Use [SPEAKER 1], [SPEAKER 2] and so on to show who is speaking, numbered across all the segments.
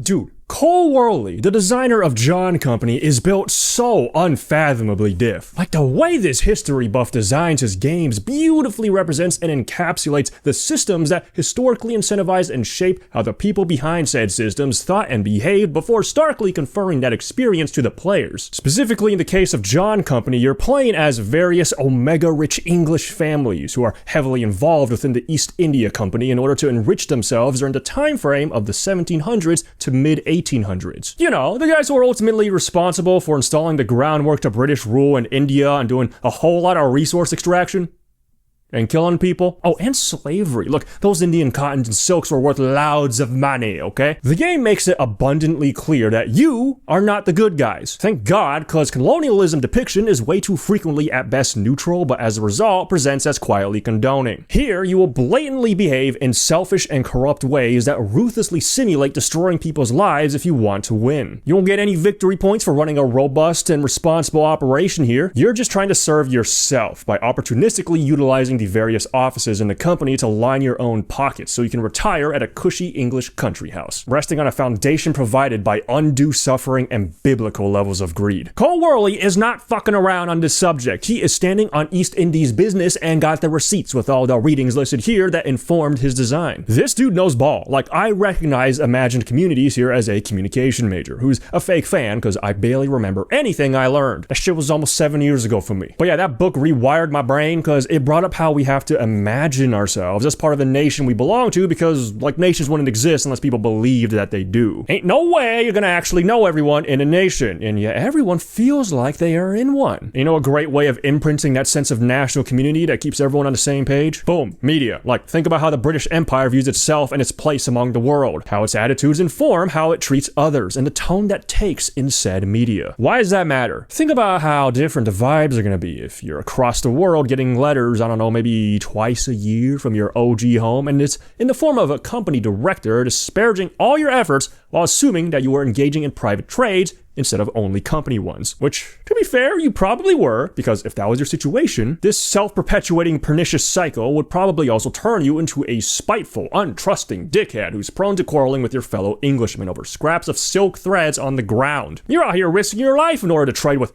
[SPEAKER 1] dude, Cole Wehrle, the designer of John Company, is built so unfathomably diff. Like, the way this history buff designs his games beautifully represents and encapsulates the systems that historically incentivize and shape how the people behind said systems thought and behaved before starkly conferring that experience to the players. Specifically in the case of John Company, you're playing as various omega-rich English families who are heavily involved within the East India Company in order to enrich themselves during the time frame of the 1700s to mid-1800s. You know, the guys who are ultimately responsible for installing the groundwork to British rule in India and doing a whole lot of resource extraction. And killing people. Oh, and slavery. Look, those Indian cottons and silks were worth loads of money, okay? The game makes it abundantly clear that you are not the good guys. Thank God, because colonialism depiction is way too frequently at best neutral, but as a result, presents as quietly condoning. Here, you will blatantly behave in selfish and corrupt ways that ruthlessly simulate destroying people's lives if you want to win. You won't get any victory points for running a robust and responsible operation here. You're just trying to serve yourself by opportunistically utilizing the various offices in the company to line your own pockets so you can retire at a cushy English country house, resting on a foundation provided by undue suffering and biblical levels of greed. Cole Wehrle is not fucking around on this subject. He is standing on East Indies business and got the receipts with all the readings listed here that informed his design. This dude knows ball. Like, I recognize Imagined Communities here as a communication major who's a fake fan because I barely remember anything I learned. That shit was almost 7 years ago for me. But yeah, that book rewired my brain because it brought up how we have to imagine ourselves as part of the nation we belong to because, like, nations wouldn't exist unless people believed that they do. Ain't no way you're gonna actually know everyone in a nation, and yet everyone feels like they are in one. You know a great way of imprinting that sense of national community that keeps everyone on the same page? Boom, media. Like, think about how the British Empire views itself and its place among the world, how its attitudes inform how it treats others, and the tone that takes in said media. Why does that matter? Think about how different the vibes are gonna be if you're across the world getting letters, I don't know, maybe twice a year from your OG home, and it's in the form of a company director disparaging all your efforts while assuming that you were engaging in private trades instead of only company ones. Which, to be fair, you probably were, because if that was your situation, this self-perpetuating pernicious cycle would probably also turn you into a spiteful, untrusting dickhead who's prone to quarreling with your fellow Englishmen over scraps of silk threads on the ground. You're out here risking your life in order to trade with,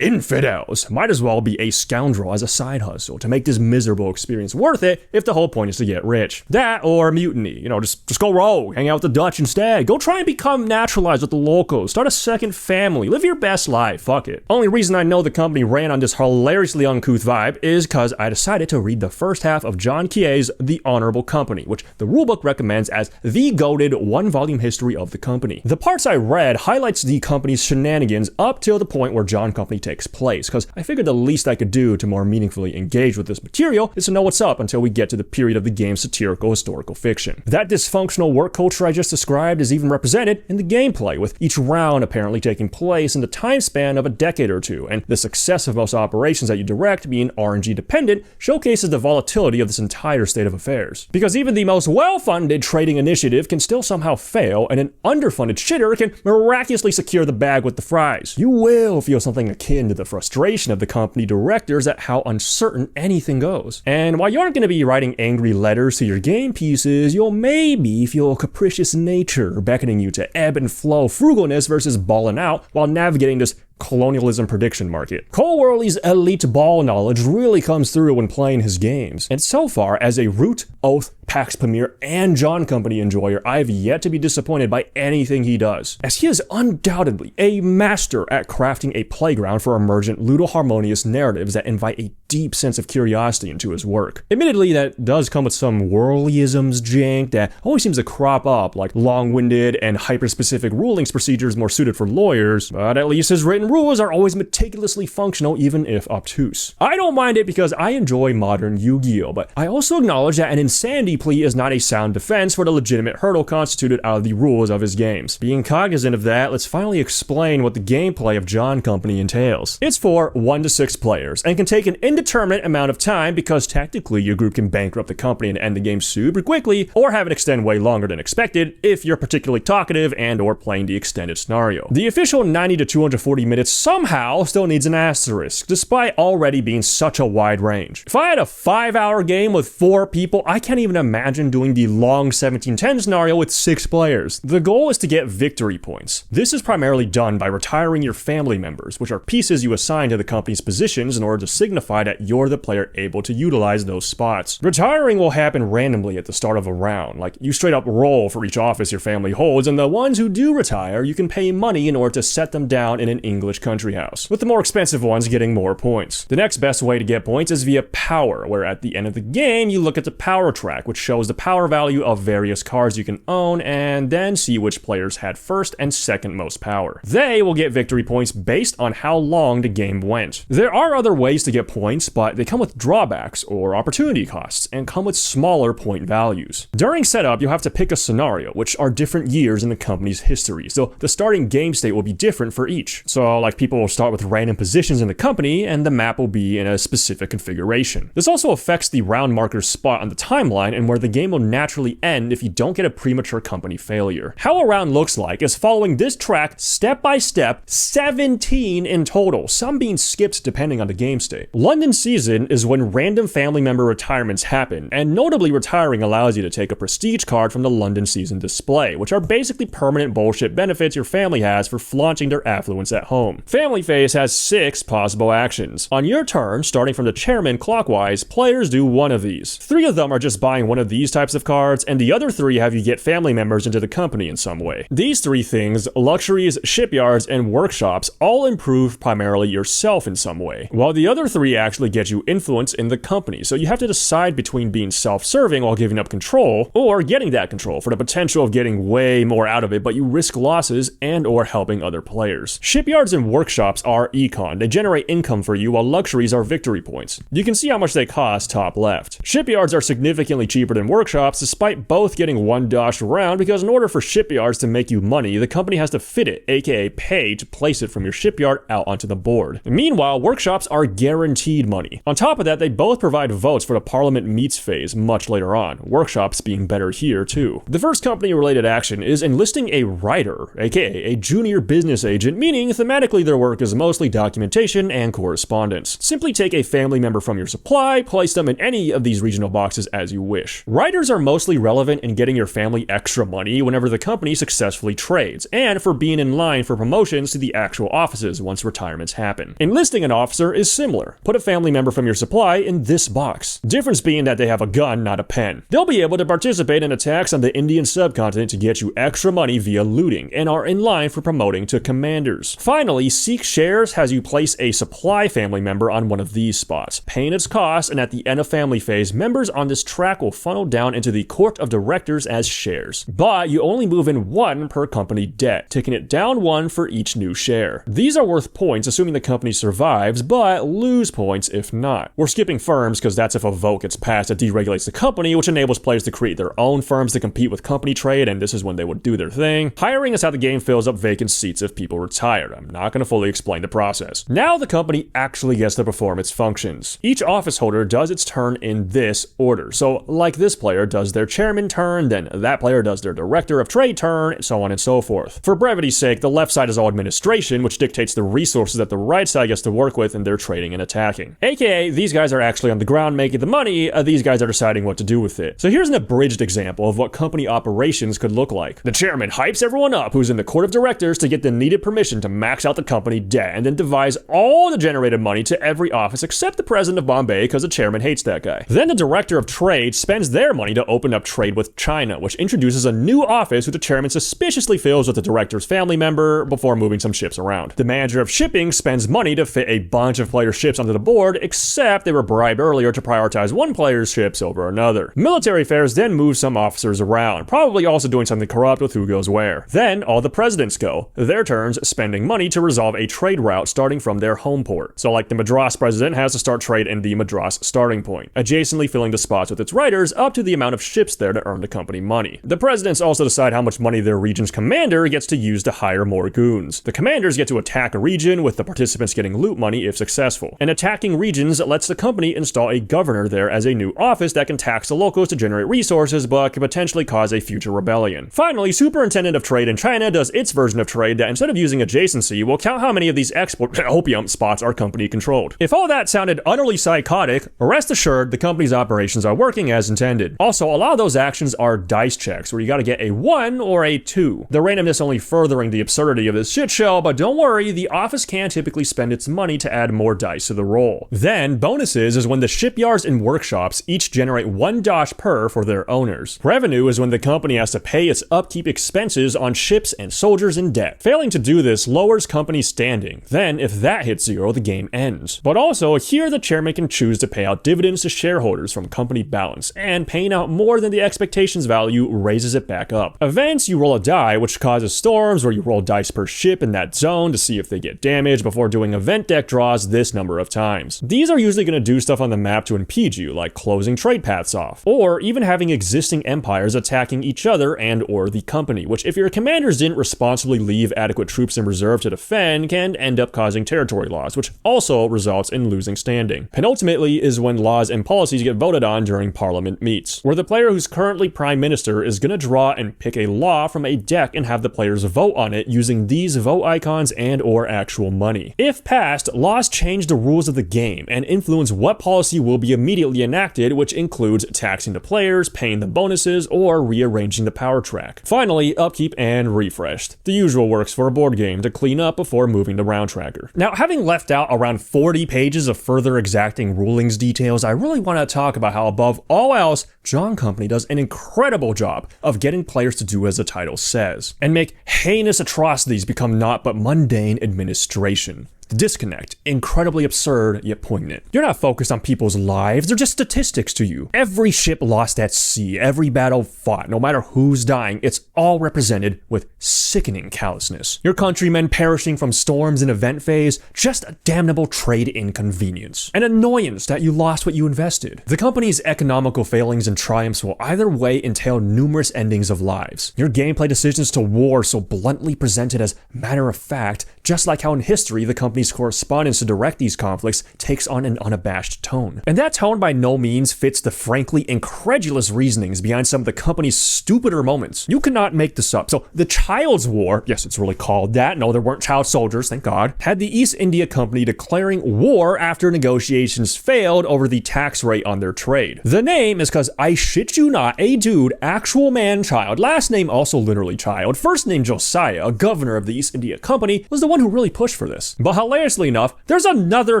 [SPEAKER 1] infidels. Might as well be a scoundrel as a side hustle to make this miserable experience worth it if the whole point is to get rich. That or mutiny. You know, just go rogue, hang out with the Dutch instead. Go try and become naturalized with the locals. Start a second family. Live your best life. Fuck it. Only reason I know the company ran on this hilariously uncouth vibe is because I decided to read the first half of John Kie's The Honorable Company, which the rulebook recommends as the goated one-volume history of the company. The parts I read highlights the company's shenanigans up till the point where John Company takes place, because I figured the least I could do to more meaningfully engage with this material is to know what's up until we get to the period of the game's satirical historical fiction. That dysfunctional work culture I just described is even represented in the gameplay, with each round apparently taking place in the time span of a decade or two, and the success of most operations that you direct being RNG dependent showcases the volatility of this entire state of affairs. Because even the most well-funded trading initiative can still somehow fail, and an underfunded shitter can miraculously secure the bag with the fries. You will feel something akin to the frustration of the company directors at how uncertain anything goes. And while you aren't going to be writing angry letters to your game pieces, you'll maybe feel capricious nature beckoning you to ebb and flow frugalness versus balling out while navigating this colonialism prediction market. Cole Wehrle's elite ball knowledge really comes through when playing his games, and so far, as a Root, Oath, PAX Premier, and John Company enjoyer, I've yet to be disappointed by anything he does, as he is undoubtedly a master at crafting a playground for emergent ludo-harmonious narratives that invite a deep sense of curiosity into his work. Admittedly, that does come with some Wehrleisms jank that always seems to crop up, like long-winded and hyper-specific rulings procedures more suited for lawyers, but at least his written rules are always meticulously functional, even if obtuse. I don't mind it because I enjoy modern Yu-Gi-Oh, but I also acknowledge that an insanity plea is not a sound defense for the legitimate hurdle constituted out of the rules of his games. Being cognizant of that, let's finally explain what the gameplay of John Company entails. It's for 1 to 6 players, and can take an indeterminate amount of time because tactically your group can bankrupt the company and end the game super quickly, or have it extend way longer than expected if you're particularly talkative and or playing the extended scenario. The official 90 to 240 minute it somehow still needs an asterisk, despite already being such a wide range. If I had a 5-hour game with 4 people, I can't even imagine doing the long 1710 scenario with 6 players. The goal is to get victory points. This is primarily done by retiring your family members, which are pieces you assign to the company's positions in order to signify that you're the player able to utilize those spots. Retiring will happen randomly at the start of a round, like you straight up roll for each office your family holds, and the ones who do retire, you can pay money in order to set them down in an English country house, with the more expensive ones getting more points. The next best way to get points is via power, where at the end of the game, you look at the power track, which shows the power value of various cards you can own, and then see which players had first and second most power. They will get victory points based on how long the game went. There are other ways to get points, but they come with drawbacks or opportunity costs, and come with smaller point values. During setup, you'll have to pick a scenario, which are different years in the company's history, so the starting game state will be different for each. So like people will start with random positions in the company, and the map will be in a specific configuration. This also affects the round marker spot on the timeline and where the game will naturally end if you don't get a premature company failure. How a round looks like is following this track step by step, 17 in total, some being skipped depending on the game state. London season is when random family member retirements happen, and notably retiring allows you to take a prestige card from the London season display, which are basically permanent bullshit benefits your family has for flaunting their affluence at home. Family phase has 6 possible actions. On your turn, starting from the chairman clockwise, players do one of these. 3 of them are just buying one of these types of cards, and the other 3 have you get family members into the company in some way. These 3 things, luxuries, shipyards, and workshops, all improve primarily yourself in some way, while the other 3 actually get you influence in the company, so you have to decide between being self-serving while giving up control, or getting that control for the potential of getting way more out of it, but you risk losses and or helping other players. Shipyards and workshops are econ. They generate income for you, while luxuries are victory points. You can see how much they cost top left. Shipyards are significantly cheaper than workshops, despite both getting one doshed around, because in order for shipyards to make you money, the company has to fit it, aka pay, to place it from your shipyard out onto the board. Meanwhile, workshops are guaranteed money. On top of that, they both provide votes for the Parliament meets phase much later on, workshops being better here too. The first company-related action is enlisting a writer, aka a junior business agent, meaning thematically their work is mostly documentation and correspondence. Simply take a family member from your supply, place them in any of these regional boxes as you wish. Writers are mostly relevant in getting your family extra money whenever the company successfully trades, and for being in line for promotions to the actual offices once retirements happen. Enlisting an officer is similar. Put a family member from your supply in this box. Difference being that they have a gun, not a pen. They'll be able to participate in attacks on the Indian subcontinent to get you extra money via looting, and are in line for promoting to commanders. Finally, Seek Shares has you place a supply family member on one of these spots, paying its cost, and at the end of family phase, members on this track will funnel down into the court of directors as shares. But you only move in 1 per company debt, taking it down 1 for each new share. These are worth points assuming the company survives, but lose points if not. We're skipping firms because that's if a vote gets passed that deregulates the company, which enables players to create their own firms to compete with company trade, and this is when they would do their thing. Hiring is how the game fills up vacant seats if people retire. I'm not going to fully explain the process. Now the company actually gets to perform its functions. Each office holder does its turn in this order. So like this player does their chairman turn, then that player does their director of trade turn, so on and so forth. For brevity's sake, the left side is all administration, which dictates the resources that the right side gets to work with in their trading and attacking. AKA, these guys are actually on the ground making the money, these guys are deciding what to do with it. So here's an abridged example of what company operations could look like. The chairman hypes everyone up who's in the court of directors to get the needed permission to max out the company debt, and then divides all the generated money to every office except the president of Bombay because the chairman hates that guy. Then the director of trade spends their money to open up trade with China, which introduces a new office who the chairman suspiciously fills with the director's family member before moving some ships around. The manager of shipping spends money to fit a bunch of player ships onto the board, except they were bribed earlier to prioritize one player's ships over another. Military affairs then move some officers around, probably also doing something corrupt with who goes where. Then all the presidents go, their turns spending money to resolve a trade route starting from their home port. So like the Madras president has to start trade in the Madras starting point, adjacently filling the spots with its writers up to the amount of ships there to earn the company money. The presidents also decide how much money their region's commander gets to use to hire more goons. The commanders get to attack a region, with the participants getting loot money if successful. And attacking regions lets the company install a governor there as a new office that can tax the locals to generate resources, but could potentially cause a future rebellion. Finally, Superintendent of Trade in China does its version of trade that instead of using adjacency, will count how many of these export opium spots are company controlled. If all that sounded utterly psychotic, rest assured the company's operations are working as intended. Also, a lot of those actions are dice checks where you gotta get a 1 or a 2. The randomness only furthering the absurdity of this shit show, but don't worry, the office can typically spend its money to add more dice to the roll. Then, bonuses is when the shipyards and workshops each generate 1 dosh per for their owners. Revenue is when the company has to pay its upkeep expenses on ships and soldiers in debt. Failing to do this lowers company standing. Then, if that hits 0, the game ends. But also, here the chairman can choose to pay out dividends to shareholders from company balance, and paying out more than the expectations value raises it back up. Events, you roll a die, which causes storms, where you roll dice per ship in that zone to see if they get damaged before doing event deck draws this number of times. These are usually going to do stuff on the map to impede you, like closing trade paths off, or even having existing empires attacking each other and or the company, which if your commanders didn't responsibly leave adequate troops in reserve to defend, can end up causing territory loss, which also results in losing standing. Penultimately is when laws and policies get voted on during parliament meets, where the player who's currently prime minister is going to draw and pick a law from a deck and have the players vote on it using these vote icons and or actual money. If passed, laws change the rules of the game and influence what policy will be immediately enacted, which includes taxing the players, paying them bonuses, or rearranging the power track. Finally, upkeep and refreshed. The usual works for a board game to clean up before moving the round tracker. Now, having left out around 40 pages of further exacting rulings details, I really want to talk about how above all else, John Company does an incredible job of getting players to do as the title says, and make heinous atrocities become naught but mundane administration. The disconnect, incredibly absurd yet poignant. You're not focused on people's lives, they're just statistics to you. Every ship lost at sea, every battle fought, no matter who's dying, it's all represented with sickening callousness. Your countrymen perishing from storms in event phase, just a damnable trade inconvenience. An annoyance that you lost what you invested. The company's economical failings and triumphs will either way entail numerous endings of lives. Your gameplay decisions to war so bluntly presented as matter of fact, just like how in history the company's correspondence to direct these conflicts takes on an unabashed tone. And that tone by no means fits the frankly incredulous reasonings behind some of the company's stupider moments. You cannot make this up. So the Child's War, yes, it's really called that, no, there weren't child soldiers, thank God, had the East India Company declaring war after negotiations failed over the tax rate on their trade. The name is because, I shit you not, a dude, actual man child, last name also literally child, first name Josiah, a governor of the East India Company, was the one who really pushed for this. But hilariously enough, there's another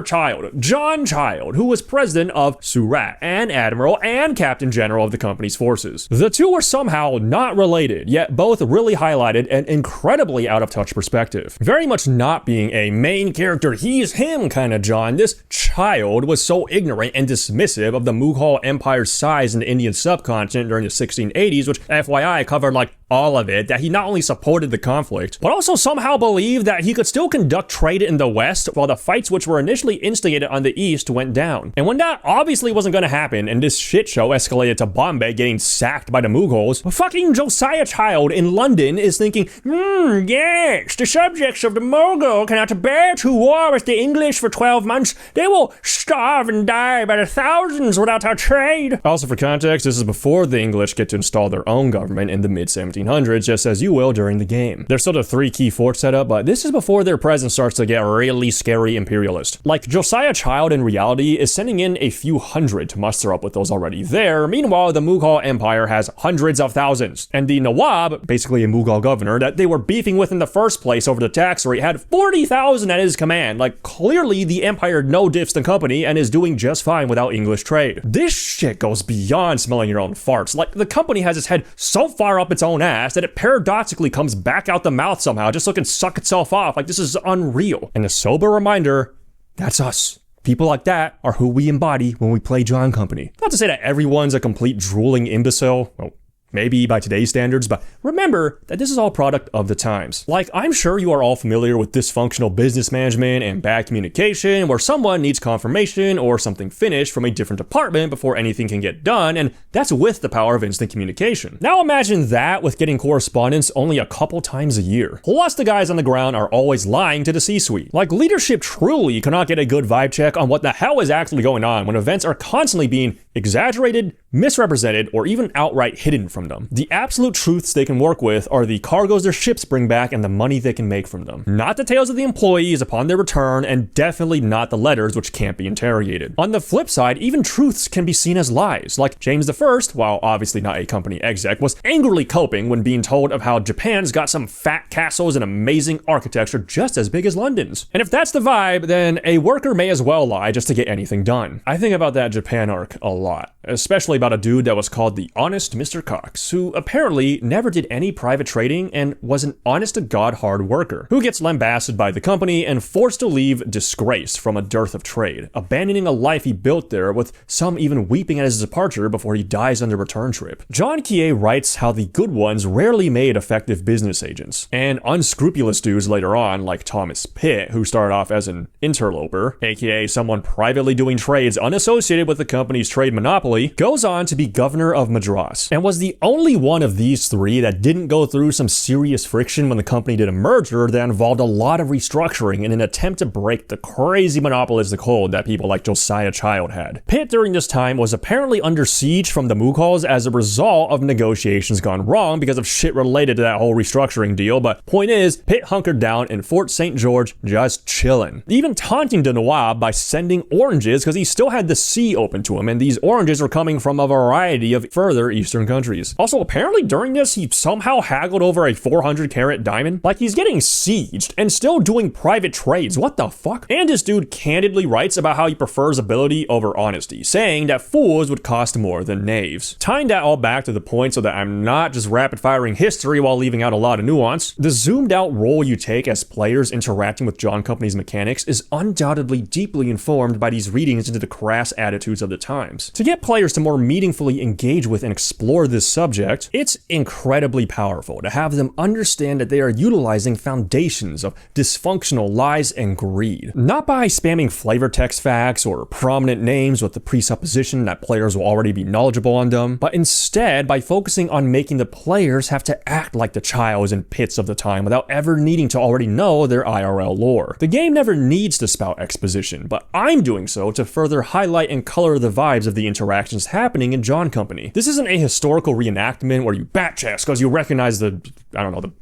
[SPEAKER 1] child, John Child, who was president of Surat and admiral and captain general of the company's forces. The two are somehow not related, yet both really highlighted an incredibly out of touch perspective. Very much not being a main character, he's him kind of John, this child was so ignorant and dismissive of the Mughal Empire's size in the Indian subcontinent during the 1680s, which FYI covered like all of it, that he not only supported the conflict, but also somehow believed that he could still conduct trade in the West while the fights which were initially instigated on the East went down. And when that obviously wasn't going to happen, and this shit show escalated to Bombay getting sacked by the Mughals, fucking Josiah Child in London is thinking, yes, the subjects of the Mughal cannot bear to war with the English for 12 months. They will starve and die by the thousands without our trade. Also for context, this is before the English get to install their own government in the mid-1700s, just as you will during the game. There's still the 3 key forts set up, but this is before their presence starts to get really scary imperialist. Like, Josiah Child in reality is sending in a few hundred to muster up with those already there. Meanwhile, the Mughal Empire has hundreds of thousands. And the Nawab, basically a Mughal governor that they were beefing with in the first place over the tax rate, had 40,000 at his command. Like, clearly the empire no diffs the company and is doing just fine without English trade. This shit goes beyond smelling your own farts. Like, the company has its head so far up its own ass that it paradoxically comes back out the mouth somehow just so it can suck itself off. Like, this is unreal. And a sober reminder, that's us. People like that are who we embody when we play John Company. Not to say that everyone's a complete drooling imbecile. Well, maybe by today's standards, but remember that this is all product of the times. Like, I'm sure you are all familiar with dysfunctional business management and bad communication where someone needs confirmation or something finished from a different department before anything can get done, and that's with the power of instant communication. Now imagine that with getting correspondence only a couple times a year. Plus the guys on the ground are always lying to the C-suite. Like, leadership truly cannot get a good vibe check on what the hell is actually going on when events are constantly being exaggerated, misrepresented or even outright hidden from them. The absolute truths they can work with are the cargoes their ships bring back and the money they can make from them. Not the tales of the employees upon their return, and definitely not the letters which can't be interrogated. On the flip side, even truths can be seen as lies, like James I, while obviously not a company exec, was angrily coping when being told of how Japan's got some fat castles and amazing architecture just as big as London's. And if that's the vibe, then a worker may as well lie just to get anything done. I think about that Japan arc a lot, especially about a dude that was called the Honest Mr. Cox, who apparently never did any private trading and was an honest-to-God hard worker, who gets lambasted by the company and forced to leave disgraced from a dearth of trade, abandoning a life he built there, with some even weeping at his departure before he dies on the return trip. John Kie writes how the good ones rarely made effective business agents, and unscrupulous dudes later on, like Thomas Pitt, who started off as an interloper, aka someone privately doing trades unassociated with the company's trade monopoly, goes on to be governor of Madras, and was the only one of these three that didn't go through some serious friction when the company did a merger that involved a lot of restructuring in an attempt to break the crazy monopolistic hold that people like Josiah Child had. Pitt during this time was apparently under siege from the Mughals as a result of negotiations gone wrong because of shit related to that whole restructuring deal, but point is, Pitt hunkered down in Fort St. George just chillin', even taunting the Nawab by sending oranges because he still had the sea open to him, and these oranges were coming from a variety of further eastern countries. Also, apparently during this, he somehow haggled over a 400-carat diamond. Like, he's getting sieged and still doing private trades. What the fuck? And this dude candidly writes about how he prefers ability over honesty, saying that fools would cost more than knaves. Tying that all back to the point so that I'm not just rapid-firing history while leaving out a lot of nuance, the zoomed-out role you take as players interacting with John Company's mechanics is undoubtedly deeply informed by these readings into the crass attitudes of the times. To get players to more meaningfully engage with and explore this subject, it's incredibly powerful to have them understand that they are utilizing foundations of dysfunctional lies and greed. Not by spamming flavor text facts or prominent names with the presupposition that players will already be knowledgeable on them, but instead by focusing on making the players have to act like the Childs and Pitts of the time without ever needing to already know their IRL lore. The game never needs to spout exposition, but I'm doing so to further highlight and color the vibes of the interactions happening in John Company. This isn't a historical reenactment where you bat chest because you recognize the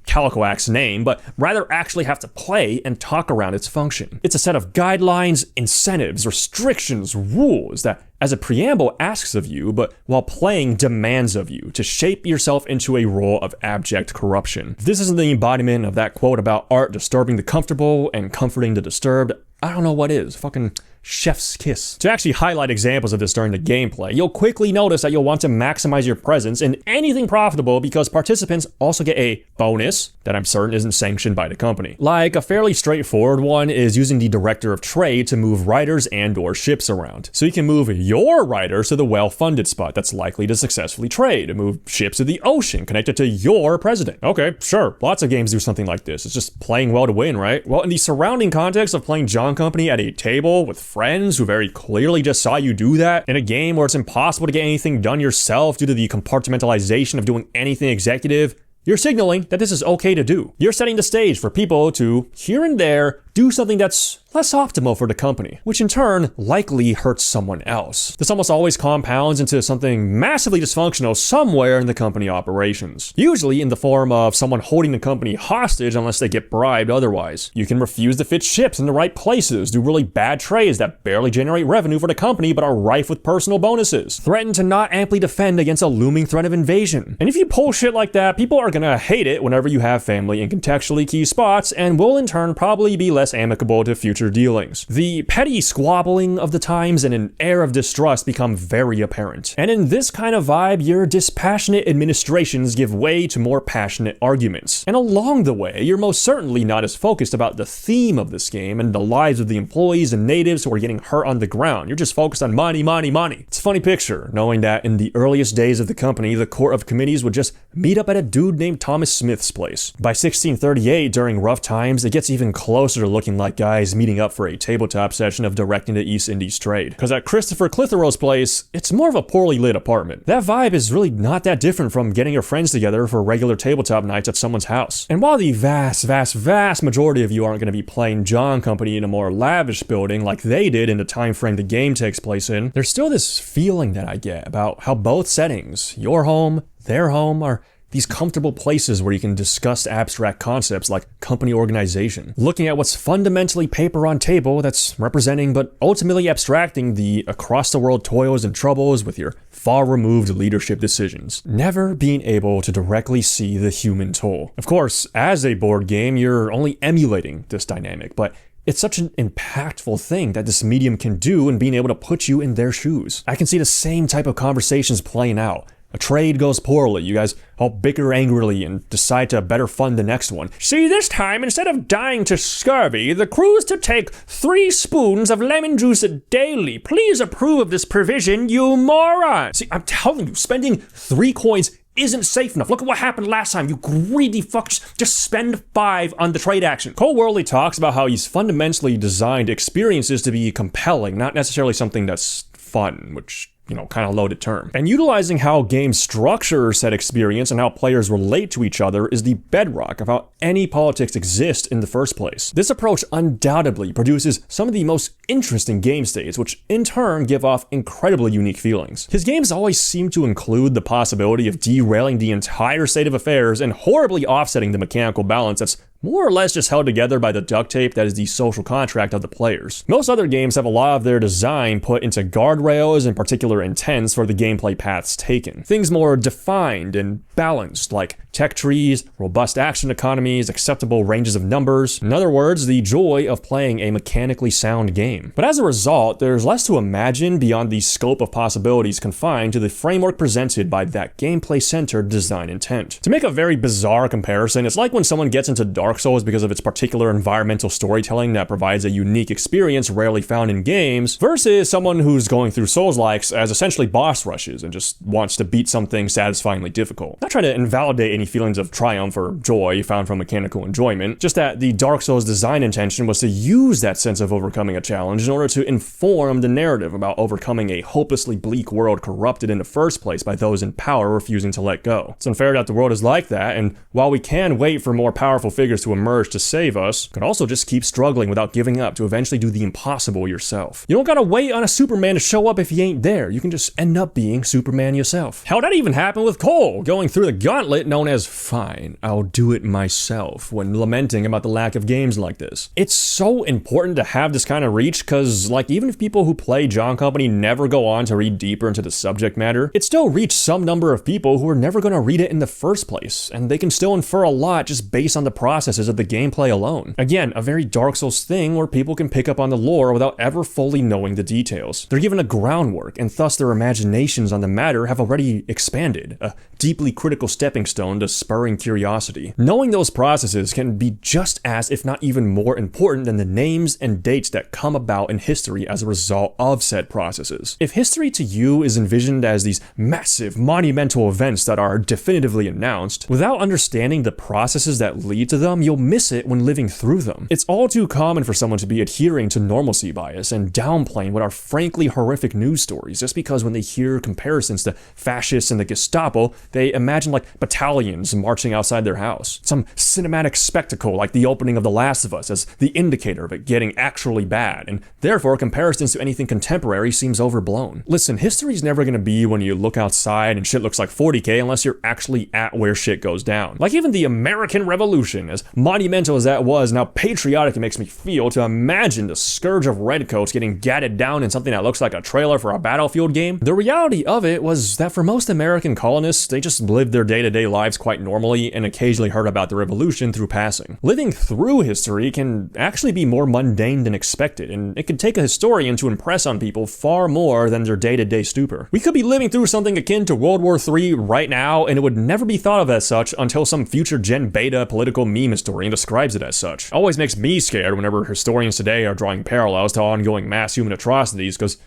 [SPEAKER 1] Calico Act's name, but rather actually have to play and talk around its function. It's a set of guidelines, incentives, restrictions, rules that, as a preamble, asks of you, but while playing demands of you to shape yourself into a role of abject corruption. If this isn't the embodiment of that quote about art disturbing the comfortable and comforting the disturbed, I don't know what is. Fucking chef's kiss. To actually highlight examples of this during the gameplay, you'll quickly notice that you'll want to maximize your presence in anything profitable because participants also get a bonus that I'm certain isn't sanctioned by the company. Like, a fairly straightforward one is using the Director of Trade to move riders and/or ships around. So you can move your riders to the well-funded spot that's likely to successfully trade, move ships to the ocean connected to your president. Okay, sure, lots of games do something like this. It's just playing well to win, right? Well, in the surrounding context of playing John Company at a table with friends who very clearly just saw you do that, in a game where it's impossible to get anything done yourself due to the compartmentalization of doing anything executive, you're signaling that this is okay to do. You're setting the stage for people to, here and there, do something that's less optimal for the company, which in turn likely hurts someone else. This almost always compounds into something massively dysfunctional somewhere in the company operations, usually in the form of someone holding the company hostage unless they get bribed otherwise. You can refuse to fit ships in the right places, do really bad trades that barely generate revenue for the company but are rife with personal bonuses, threaten to not amply defend against a looming threat of invasion. And if you pull shit like that, people are gonna hate it whenever you have family in contextually key spots and will in turn probably be less amicable to future dealings. The petty squabbling of the times and an air of distrust become very apparent. And in this kind of vibe, your dispassionate administrations give way to more passionate arguments. And along the way, you're most certainly not as focused about the theme of this game and the lives of the employees and natives who are getting hurt on the ground. You're just focused on money, money, money. It's a funny picture, knowing that in the earliest days of the company, the court of committees would just meet up at a dude named Thomas Smith's place. By 1638, during rough times, it gets even closer to looking like guys meeting up for a tabletop session of Directing the East Indies Trade. Because at Christopher Clitheroe's place, it's more of a poorly lit apartment. That vibe is really not that different from getting your friends together for regular tabletop nights at someone's house. And while the vast majority of you aren't going to be playing John Company in a more lavish building like they did in the time frame the game takes place in, there's still this feeling that I get about how both settings, your home, their home, are these comfortable places where you can discuss abstract concepts like company organization, looking at what's fundamentally paper on table that's representing but ultimately abstracting the across-the-world toils and troubles with your far-removed leadership decisions, never being able to directly see the human toll. Of course, as a board game, you're only emulating this dynamic, but it's such an impactful thing that this medium can do in being able to put you in their shoes. I can see the same type of conversations playing out. A trade goes poorly, you guys all bicker angrily and decide to better fund the next one. See, this time, instead of dying to scurvy, the crew's to take 3 spoons of lemon juice daily. Please approve of this provision, you moron! See, I'm telling you, spending 3 coins isn't safe enough. Look at what happened last time, you greedy fuckers. Just spend 5 on the trade action. Wehrle talks about how he's fundamentally designed experiences to be compelling, not necessarily something that's fun, which, kind of loaded term. And utilizing how games structure said experience and how players relate to each other is the bedrock of how any politics exist in the first place. This approach undoubtedly produces some of the most interesting game states, which in turn give off incredibly unique feelings. His games always seem to include the possibility of derailing the entire state of affairs and horribly offsetting the mechanical balance that's more or less just held together by the duct tape that is the social contract of the players. Most other games have a lot of their design put into guardrails and particular intents for the gameplay paths taken. Things more defined and balanced, like tech trees, robust action economies, acceptable ranges of numbers. In other words, the joy of playing a mechanically sound game. But as a result, there's less to imagine beyond the scope of possibilities confined to the framework presented by that gameplay-centered design intent. To make a very bizarre comparison, it's like when someone gets into Dark Souls because of its particular environmental storytelling that provides a unique experience rarely found in games, versus someone who's going through Souls-likes as essentially boss rushes and just wants to beat something satisfyingly difficult. Not trying to invalidate any feelings of triumph or joy found from mechanical enjoyment, just that the Dark Souls design intention was to use that sense of overcoming a challenge in order to inform the narrative about overcoming a hopelessly bleak world corrupted in the first place by those in power refusing to let go. It's unfair that the world is like that, and while we can wait for more powerful figures to emerge to save us, could also just keep struggling without giving up to eventually do the impossible yourself. You don't gotta wait on a Superman to show up if he ain't there. You can just end up being Superman yourself. Hell, that even happened with Cole, going through the gauntlet known as "Fine, I'll do it myself," when lamenting about the lack of games like this. It's so important to have this kind of reach, cause even if people who play John Company never go on to read deeper into the subject matter, it still reached some number of people who are never gonna read it in the first place, and they can still infer a lot just based on the processes of the gameplay alone. Again, a very Dark Souls thing where people can pick up on the lore without ever fully knowing the details. They're given a groundwork, and thus their imaginations on the matter have already expanded, a deeply critical stepping stone to spurring curiosity. Knowing those processes can be just as, if not even more important than the names and dates that come about in history as a result of said processes. If history to you is envisioned as these massive, monumental events that are definitively announced, without understanding the processes that lead to them, you'll miss it when living through them. It's all too common for someone to be adhering to normalcy bias and downplaying what are frankly horrific news stories just because when they hear comparisons to fascists and the Gestapo, they imagine battalions marching outside their house. Some cinematic spectacle like the opening of The Last of Us as the indicator of it getting actually bad, and therefore comparisons to anything contemporary seems overblown. Listen, history's never gonna be when you look outside and shit looks like 40K unless you're actually at where shit goes down. Like even the American Revolution, as monumental as that was and how patriotic it makes me feel to imagine the scourge of redcoats getting gatted down in something that looks like a trailer for a Battlefield game, the reality of it was that for most American colonists, they just lived their day-to-day lives quite normally and occasionally heard about the revolution through passing. Living through history can actually be more mundane than expected, and it can take a historian to impress on people far more than their day-to-day stupor. We could be living through something akin to World War III right now, and it would never be thought of as such until some future Gen Beta political meme historian describes it as such. Always makes me scared whenever historians today are drawing parallels to ongoing mass human atrocities, because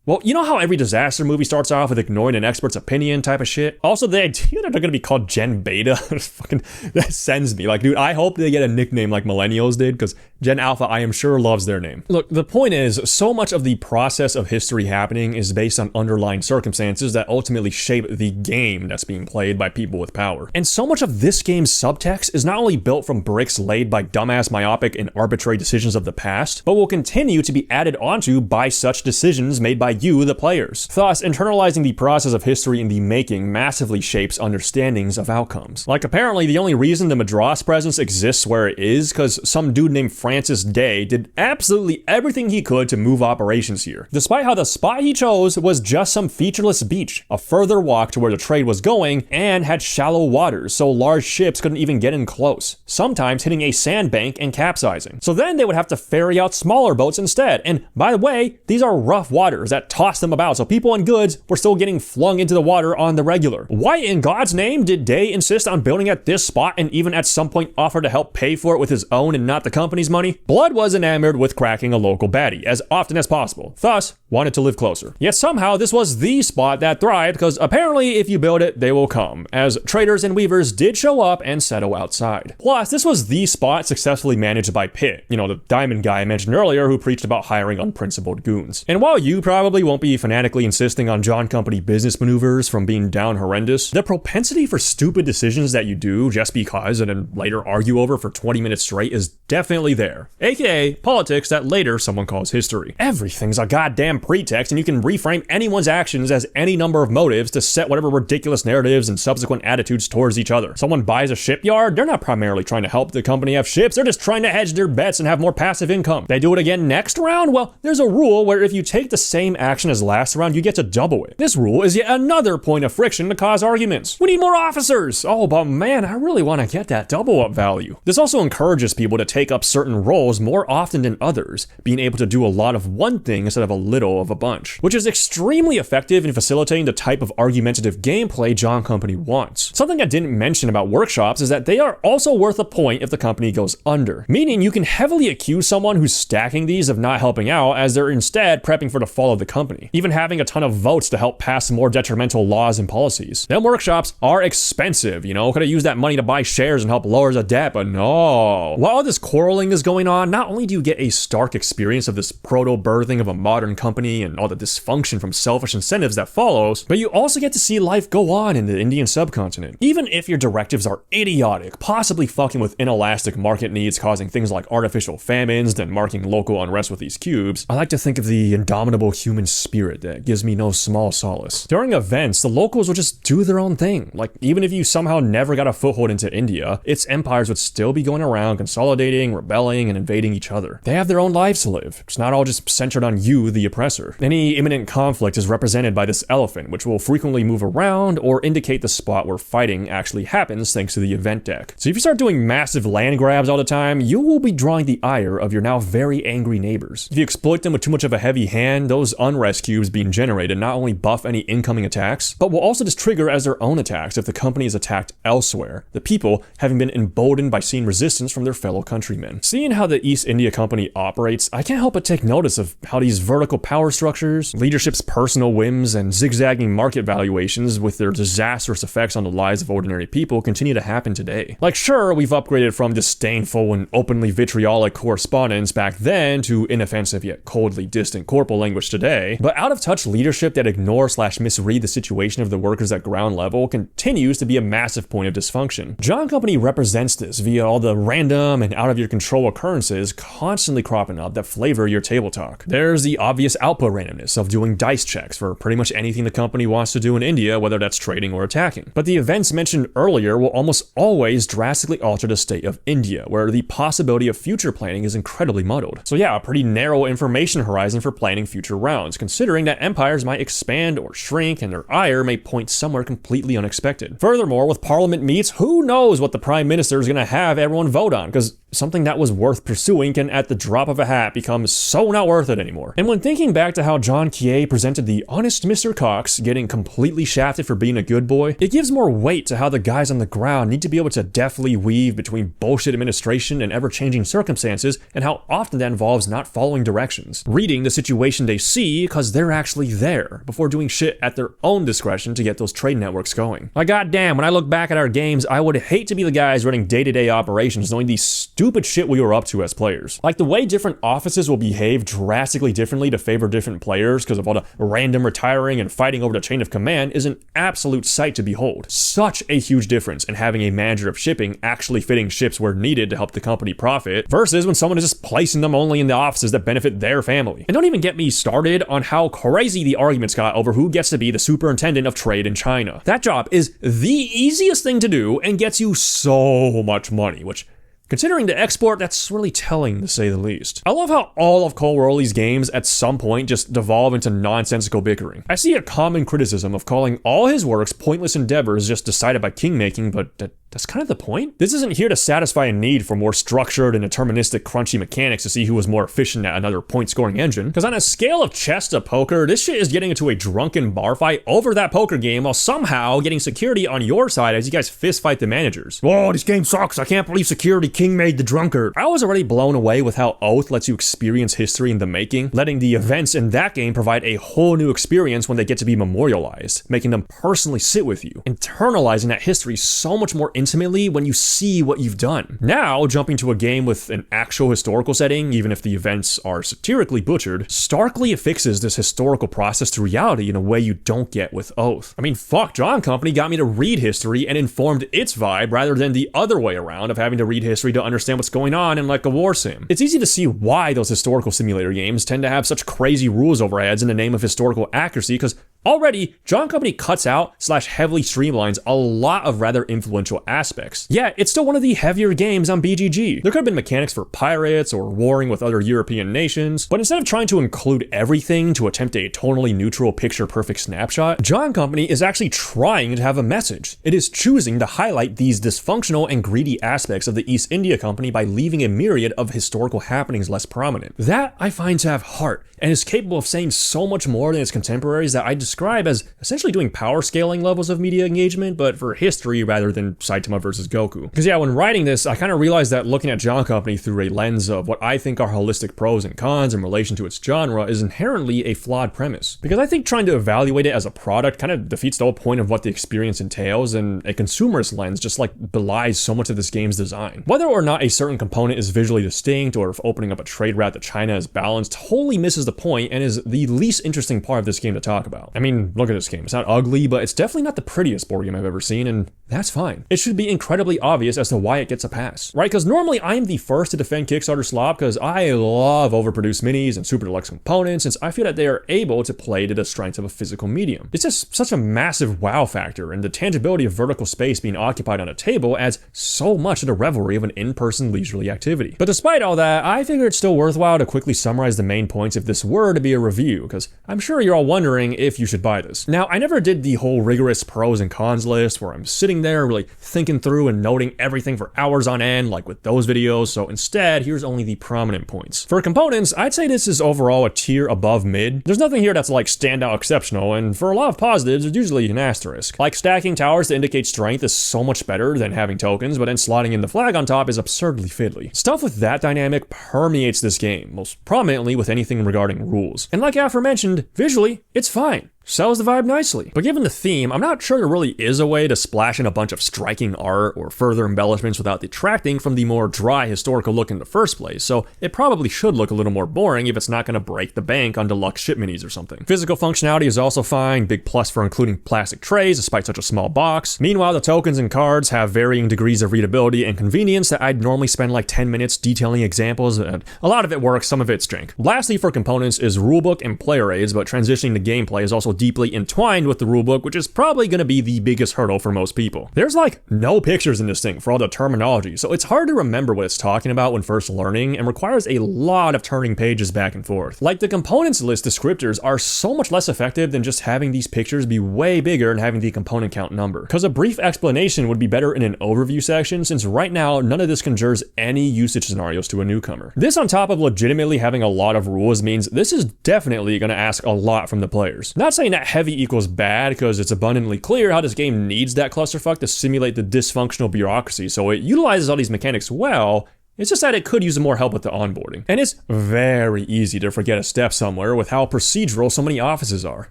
[SPEAKER 1] Well, you know how every disaster movie starts off with ignoring an expert's opinion type of shit? Also, the idea that they're gonna be called Gen Beta, fucking, that sends me. Like, dude, I hope they get a nickname like Millennials did, because Gen Alpha, I am sure, loves their name. Look, the point is, so much of the process of history happening is based on underlying circumstances that ultimately shape the game that's being played by people with power. And so much of this game's subtext is not only built from bricks laid by dumbass, myopic, and arbitrary decisions of the past, but will continue to be added onto by such decisions made by you, the players. Thus, internalizing the process of history in the making massively shapes understandings of outcomes. Like, apparently the only reason the Madras presence exists where it is because some dude named Francis Day did absolutely everything he could to move operations here, despite how the spot he chose was just some featureless beach, a further walk to where the trade was going, and had shallow waters, so large ships couldn't even get in close, sometimes hitting a sandbank and capsizing. So then they would have to ferry out smaller boats instead, and by the way, these are rough waters that toss them about, so people and goods were still getting flung into the water on the regular. Why in God's name did Day insist on building at this spot and even at some point offer to help pay for it with his own and not the company's money? Blood was enamored with cracking a local baddie as often as possible, thus wanted to live closer. Yet somehow this was the spot that thrived, because apparently if you build it, they will come, as traders and weavers did show up and settle outside. Plus, this was the spot successfully managed by Pitt, you know, the diamond guy I mentioned earlier who preached about hiring unprincipled goons. And while you probably won't be fanatically insisting on John Company business maneuvers from being down horrendous, the propensity for stupid decisions that you do just because and then later argue over for 20 minutes straight is definitely there, aka politics that later someone calls history. Everything's a goddamn pretext, and you can reframe anyone's actions as any number of motives to set whatever ridiculous narratives and subsequent attitudes towards each other. Someone buys a shipyard, they're not primarily trying to help the company have ships, they're just trying to hedge their bets and have more passive income. They do it again next round? Well, there's a rule where if you take the same action as last round, you get to double it. This rule is yet another point of friction to cause arguments. We need more officers! Oh, but man, I really want to get that double up value. This also encourages people to take up certain roles more often than others, being able to do a lot of one thing instead of a little of a bunch, which is extremely effective in facilitating the type of argumentative gameplay John Company wants. Something I didn't mention about workshops is that they are also worth a point if the company goes under, meaning you can heavily accuse someone who's stacking these of not helping out as they're instead prepping for the fall of the company, even having a ton of votes to help pass more detrimental laws and policies. Them workshops are expensive, you know, could have used that money to buy shares and help lower the debt, but no. While all this quarreling is going on, not only do you get a stark experience of this proto-birthing of a modern company and all the dysfunction from selfish incentives that follows, but you also get to see life go on in the Indian subcontinent. Even if your directives are idiotic, possibly fucking with inelastic market needs causing things like artificial famines, then marking local unrest with these cubes, I like to think of the indomitable human spirit that gives me no small solace. During events, the locals will just do their own thing. Like, even if you somehow never got a foothold into India, its empires would still be going around consolidating, rebelling, and invading each other. They have their own lives to live. It's not all just centered on you, the oppressor. Any imminent conflict is represented by this elephant, which will frequently move around or indicate the spot where fighting actually happens thanks to the event deck. So if you start doing massive land grabs all the time, you will be drawing the ire of your now very angry neighbors. If you exploit them with too much of a heavy hand, those unrest cubes being generated not only buff any incoming attacks, but will also just trigger as their own attacks if the company is attacked elsewhere, the people having been emboldened by seeing resistance from their fellow countrymen. Seeing how the East India Company operates, I can't help but take notice of how these vertical power structures, leadership's personal whims, and zigzagging market valuations with their disastrous effects on the lives of ordinary people continue to happen today. Like, sure, we've upgraded from disdainful and openly vitriolic correspondence back then to inoffensive yet coldly distant corporal language today, but out-of-touch leadership that ignore/misread the situation of the workers at ground level continues to be a massive point of dysfunction. John Company represents this via all the random and out-of-your-control occurrences constantly cropping up that flavor your table talk. There's the obvious output randomness of doing dice checks for pretty much anything the company wants to do in India, whether that's trading or attacking. But the events mentioned earlier will almost always drastically alter the state of India, where the possibility of future planning is incredibly muddled. So yeah, a pretty narrow information horizon for planning future rounds, considering that empires might expand or shrink and their ire may point somewhere completely unexpected. Furthermore, with Parliament meets, who knows what the Prime Minister is going to have everyone vote on, because something that was worth pursuing can at the drop of a hat become so not worth it anymore. And when thinking back to how John Kieh presented the honest Mr. Cox getting completely shafted for being a good boy, it gives more weight to how the guys on the ground need to be able to deftly weave between bullshit administration and ever-changing circumstances, and how often that involves not following directions, reading the situation they see because they're actually there, before doing shit at their own discretion to get those trade networks going. Like, goddamn, when I look back at our games, I would hate to be the guys running day-to-day operations knowing the stupid shit we were up to as players. Like the way different offices will behave drastically differently to favor different players because of all the random retiring and fighting over the chain of command is an absolute sight to behold. Such a huge difference in having a manager of shipping actually fitting ships where needed to help the company profit versus when someone is just placing them only in the offices that benefit their family. And don't even get me started on how crazy the arguments got over who gets to be the superintendent of trade in China. That job is the easiest thing to do and gets you so much money, which, considering the export, that's really telling to say the least. I love how all of Cole Wehrle's games at some point just devolve into nonsensical bickering. I see a common criticism of calling all his works pointless endeavors just decided by kingmaking, but that's kind of the point. This isn't here to satisfy a need for more structured and deterministic crunchy mechanics to see who was more efficient at another point-scoring engine, because on a scale of chess to poker, this shit is getting into a drunken bar fight over that poker game while somehow getting security on your side as you guys fist fight the managers. Whoa, this game sucks, I can't believe security king made the drunkard. I was already blown away with how Oath lets you experience history in the making, letting the events in that game provide a whole new experience when they get to be memorialized, making them personally sit with you, internalizing that history so much more intimately when you see what you've done. Now, jumping to a game with an actual historical setting, even if the events are satirically butchered, starkly affixes this historical process to reality in a way you don't get with Oath. I mean, fuck, John Company got me to read history and informed its vibe rather than the other way around of having to read history to understand what's going on in like a war sim. It's easy to see why those historical simulator games tend to have such crazy rules overheads in the name of historical accuracy, because already, John Company cuts out / heavily streamlines a lot of rather influential aspects. Yet, it's still one of the heavier games on BGG. There could have been mechanics for pirates or warring with other European nations, but instead of trying to include everything to attempt a tonally neutral picture-perfect snapshot, John Company is actually trying to have a message. It is choosing to highlight these dysfunctional and greedy aspects of the East India Company by leaving a myriad of historical happenings less prominent. That I find to have heart, and is capable of saying so much more than its contemporaries that I describe as essentially doing power scaling levels of media engagement, but for history rather than Saitama versus Goku. Because yeah, when writing this, I kind of realized that looking at John Company through a lens of what I think are holistic pros and cons in relation to its genre is inherently a flawed premise. Because I think trying to evaluate it as a product kind of defeats the whole point of what the experience entails, and a consumerist lens just like belies so much of this game's design. Whether or not a certain component is visually distinct, or if opening up a trade route to China is balanced, wholly misses the point and is the least interesting part of this game to talk about. I mean, look at this game. It's not ugly, but it's definitely not the prettiest board game I've ever seen, and that's fine. It should be incredibly obvious as to why it gets a pass, right? Because normally I am the first to defend Kickstarter slop because I love overproduced minis and super deluxe components, since I feel that they are able to play to the strengths of a physical medium. It's just such a massive wow factor, and the tangibility of vertical space being occupied on a table adds so much to the revelry of an in-person leisurely activity. But despite all that, I figure it's still worthwhile to quickly summarize the main points if this were to be a review, because I'm sure you're all wondering if you should buy this. Now, I never did the whole rigorous pros and cons list where I'm sitting there really thinking through and noting everything for hours on end like with those videos, so instead, here's only the prominent points. For components, I'd say this is overall a tier above mid. There's nothing here that's like standout exceptional, and for a lot of positives, there's usually an asterisk. Like stacking towers to indicate strength is so much better than having tokens, but then slotting in the flag on top is absurdly fiddly. Stuff with that dynamic permeates this game, most prominently with anything regarding rules. And like aforementioned, visually, it's fine. Sells the vibe nicely. But given the theme, I'm not sure there really is a way to splash in a bunch of striking art or further embellishments without detracting from the more dry historical look in the first place, so it probably should look a little more boring if it's not going to break the bank on deluxe ship minis or something. Physical functionality is also fine, big plus for including plastic trays despite such a small box. Meanwhile, the tokens and cards have varying degrees of readability and convenience that I'd normally spend like 10 minutes detailing examples, and a lot of it works, some of it's jank. Lastly, for components is rulebook and player aids, but transitioning to gameplay is also deeply entwined with the rulebook, which is probably going to be the biggest hurdle for most people. There's like no pictures in this thing for all the terminology, so it's hard to remember what it's talking about when first learning and requires a lot of turning pages back and forth. Like, the components list descriptors are so much less effective than just having these pictures be way bigger and having the component count number. Because a brief explanation would be better in an overview section, since right now none of this conjures any usage scenarios to a newcomer. This, on top of legitimately having a lot of rules, means this is definitely going to ask a lot from the players. Not saying that heavy equals bad, because it's abundantly clear how this game needs that clusterfuck to simulate the dysfunctional bureaucracy, so it utilizes all these mechanics well. It's just that it could use more help with the onboarding. And it's very easy to forget a step somewhere with how procedural so many offices are.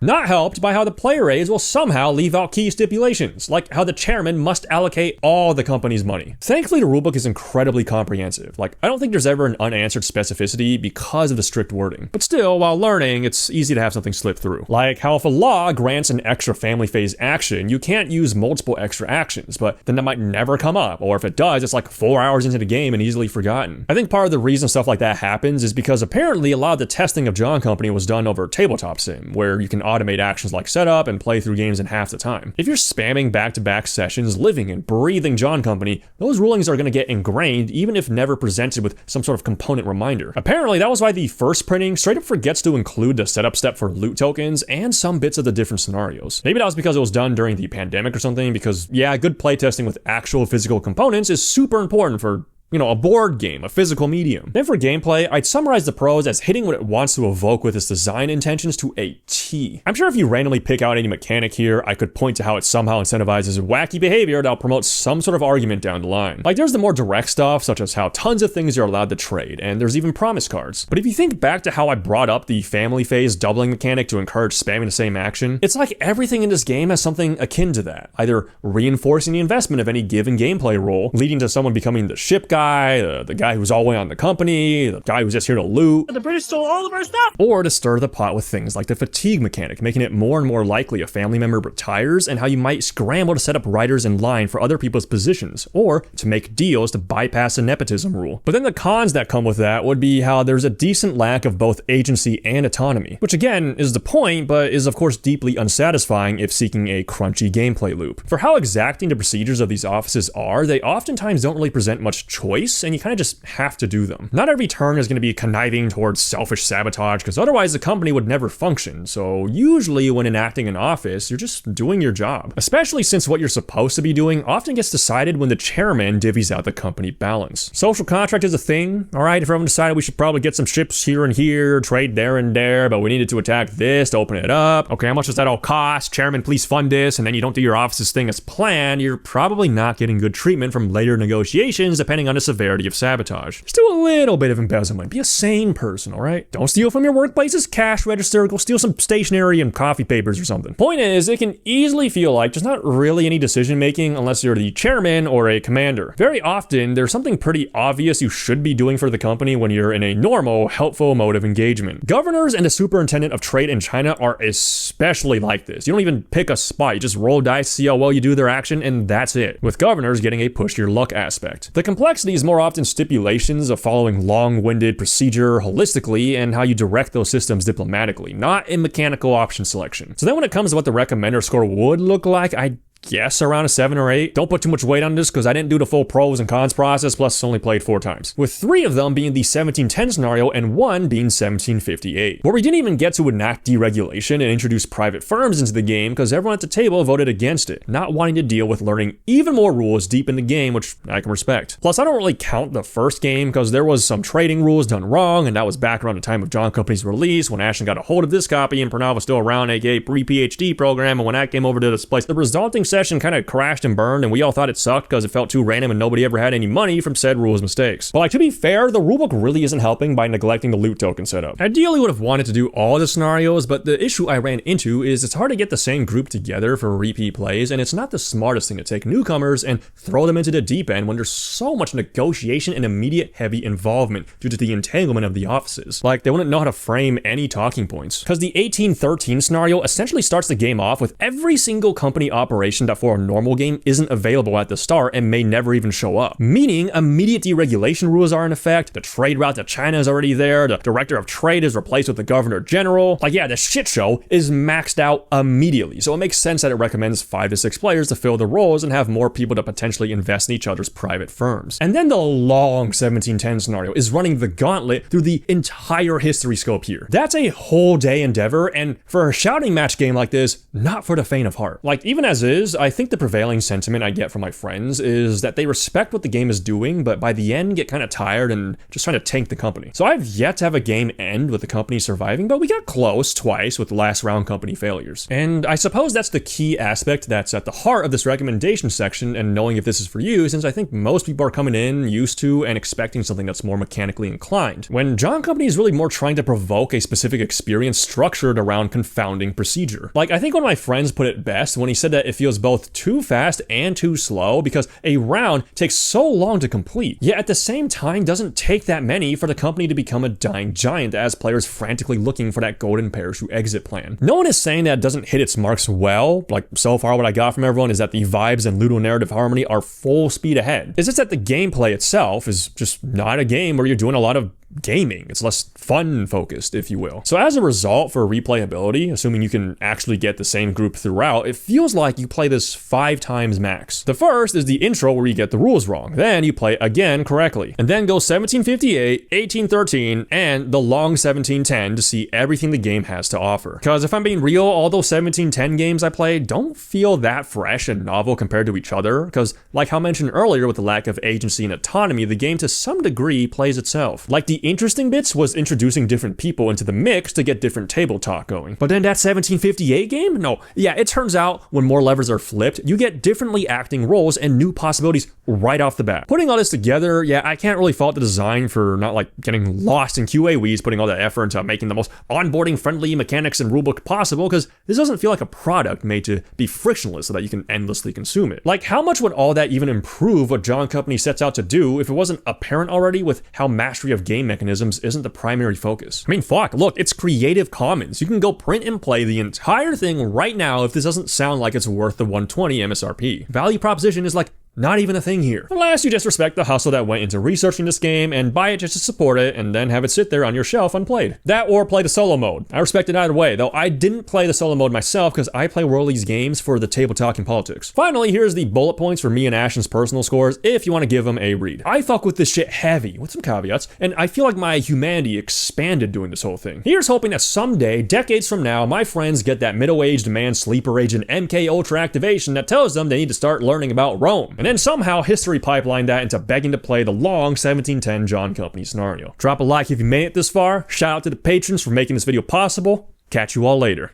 [SPEAKER 1] Not helped by how the player aides will somehow leave out key stipulations, like how the chairman must allocate all the company's money. Thankfully, the rulebook is incredibly comprehensive. Like, I don't think there's ever an unanswered specificity because of the strict wording. But still, while learning, it's easy to have something slip through. Like how if a law grants an extra family phase action, you can't use multiple extra actions, but then that might never come up. Or if it does, it's like 4 hours into the game and easily forgotten. I think part of the reason stuff like that happens is because apparently a lot of the testing of John Company was done over tabletop sim, where you can automate actions like setup and play through games in half the time. If you're spamming back-to-back sessions, living and breathing John Company, those rulings are going to get ingrained even if never presented with some sort of component reminder. Apparently that was why the first printing straight up forgets to include the setup step for loot tokens and some bits of the different scenarios. Maybe that was because it was done during the pandemic or something, because yeah, good playtesting with actual physical components is super important for, you know, a board game, a physical medium. Then for gameplay, I'd summarize the pros as hitting what it wants to evoke with its design intentions to a T. I'm sure if you randomly pick out any mechanic here, I could point to how it somehow incentivizes wacky behavior that'll promote some sort of argument down the line. Like, there's the more direct stuff, such as how tons of things are allowed to trade, and there's even promise cards. But if you think back to how I brought up the family phase doubling mechanic to encourage spamming the same action, it's like everything in this game has something akin to that, either reinforcing the investment of any given gameplay role, leading to someone becoming the ship guy, the guy who's all the way on the company, the guy who's just here to loot.
[SPEAKER 2] The British stole all of our stuff!
[SPEAKER 1] Or to stir the pot with things like the fatigue mechanic, making it more and more likely a family member retires, and how you might scramble to set up writers in line for other people's positions, or to make deals to bypass the nepotism rule. But then the cons that come with that would be how there's a decent lack of both agency and autonomy, which again is the point, but is of course deeply unsatisfying if seeking a crunchy gameplay loop. For how exacting the procedures of these offices are, they oftentimes don't really present much choice, and you kind of just have to do them. Not every turn is going to be conniving towards selfish sabotage, because otherwise the company would never function. So usually when enacting an office, you're just doing your job. Especially since what you're supposed to be doing often gets decided when the chairman divvies out the company balance. Social contract is a thing, alright? If everyone decided we should probably get some ships here and here, trade there and there, but we needed to attack this to open it up. Okay, how much does that all cost? Chairman, please fund this, and then you don't do your office's thing as planned, you're probably not getting good treatment from later negotiations depending on the severity of sabotage. Just do a little bit of embezzlement. Be a sane person, alright? Don't steal from your workplace's cash register. Go steal some stationery and coffee papers or something. Point is, it can easily feel like there's not really any decision making unless you're the chairman or a commander. Very often, there's something pretty obvious you should be doing for the company when you're in a normal, helpful mode of engagement. Governors and the superintendent of trade in China are especially like this. You don't even pick a spot. You just roll dice, see how well you do their action, and that's it. With governors getting a push your luck aspect. The complexity is more often stipulations of following long-winded procedure holistically and how you direct those systems diplomatically, not in mechanical option selection. So then when it comes to what the recommender score would look like, I guess around a 7 or 8. Don't put too much weight on this because I didn't do the full pros and cons process, plus only played 4 times. With 3 of them being the 1710 scenario and 1 being 1758. Where we didn't even get to enact deregulation and introduce private firms into the game because everyone at the table voted against it, not wanting to deal with learning even more rules deep in the game, which I can respect. Plus, I don't really count the first game because there was some trading rules done wrong, and that was back around the time of John Company's release when Ashton got a hold of this copy and Pranav was still around, aka pre-PhD program, and when I came over to this place, the resulting session kind of crashed and burned, and we all thought it sucked because it felt too random and nobody ever had any money from said rules mistakes. But like, to be fair, the rulebook really isn't helping by neglecting the loot token setup. Ideally would have wanted to do all the scenarios, but the issue I ran into is it's hard to get the same group together for repeat plays, and it's not the smartest thing to take newcomers and throw them into the deep end when there's so much negotiation and immediate heavy involvement due to the entanglement of the offices. Like, they wouldn't know how to frame any talking points. Because the 1813 scenario essentially starts the game off with every single company operation regulation that for a normal game isn't available at the start and may never even show up. Meaning, immediate deregulation rules are in effect, the trade route to China is already there, the director of trade is replaced with the governor general. Like, yeah, the shit show is maxed out immediately, so it makes sense that it recommends 5 to 6 players to fill the roles and have more people to potentially invest in each other's private firms. And then the long 1710 scenario is running the gauntlet through the entire history scope here. That's a whole day endeavor, and for a shouting match game like this, not for the faint of heart. Like, even as is, I think the prevailing sentiment I get from my friends is that they respect what the game is doing, but by the end get kind of tired and just trying to tank the company. So I've yet to have a game end with the company surviving, but we got close twice with the last round company failures. And I suppose that's the key aspect that's at the heart of this recommendation section and knowing if this is for you, since I think most people are coming in used to and expecting something that's more mechanically inclined, when John Company is really more trying to provoke a specific experience structured around confounding procedure. Like, I think one of my friends put it best when he said that it feels both too fast and too slow because a round takes so long to complete, yet at the same time doesn't take that many for the company to become a dying giant as players frantically looking for that golden parachute exit plan. No one is saying that it doesn't hit its marks well. Like, so far what I got from everyone is that the vibes and ludonarrative harmony are full speed ahead. It's just that the gameplay itself is just not a game where you're doing a lot of gaming. It's less fun focused, if you will. So as a result, for replayability, assuming you can actually get the same group throughout, it feels like you play this 5 times max. The first is the intro where you get the rules wrong. Then you play again correctly. And then go 1758, 1813, and the long 1710 to see everything the game has to offer. Because if I'm being real, all those 1710 games I played don't feel that fresh and novel compared to each other. Because like how mentioned earlier with the lack of agency and autonomy, the game to some degree plays itself. Like, the interesting bits was introducing different people into the mix to get different table talk going. But then that 1758 game? No. Yeah, it turns out when more levers are flipped, you get differently acting roles and new possibilities right off the bat. Putting all this together, yeah, I can't really fault the design for not like getting lost in QA weeds, putting all that effort into making the most onboarding friendly mechanics and rulebook possible, because this doesn't feel like a product made to be frictionless so that you can endlessly consume it. Like, how much would all that even improve what John Company sets out to do if it wasn't apparent already with how mastery of game mechanisms isn't the primary focus? I mean, fuck, look, it's Creative Commons. You can go print and play the entire thing right now if this doesn't sound like it's worth the 120 MSRP. Value proposition is like not even a thing here. Unless you just respect the hustle that went into researching this game and buy it just to support it and then have it sit there on your shelf unplayed. That or play the solo mode. I respect it either way, though I didn't play the solo mode myself because I play Wehrle's games for the table talk and politics. Finally, here's the bullet points for me and Ashton's personal scores if you want to give them a read. I fuck with this shit heavy, with some caveats, and I feel like my humanity expanded doing this whole thing. Here's hoping that someday, decades from now, my friends get that middle-aged man sleeper agent MK Ultra activation that tells them they need to start learning about Rome. And then somehow history pipeline that into begging to play the long 1710 John Company scenario. Drop a like if you made it this far. Shout out to the patrons for making this video possible. Catch you all later.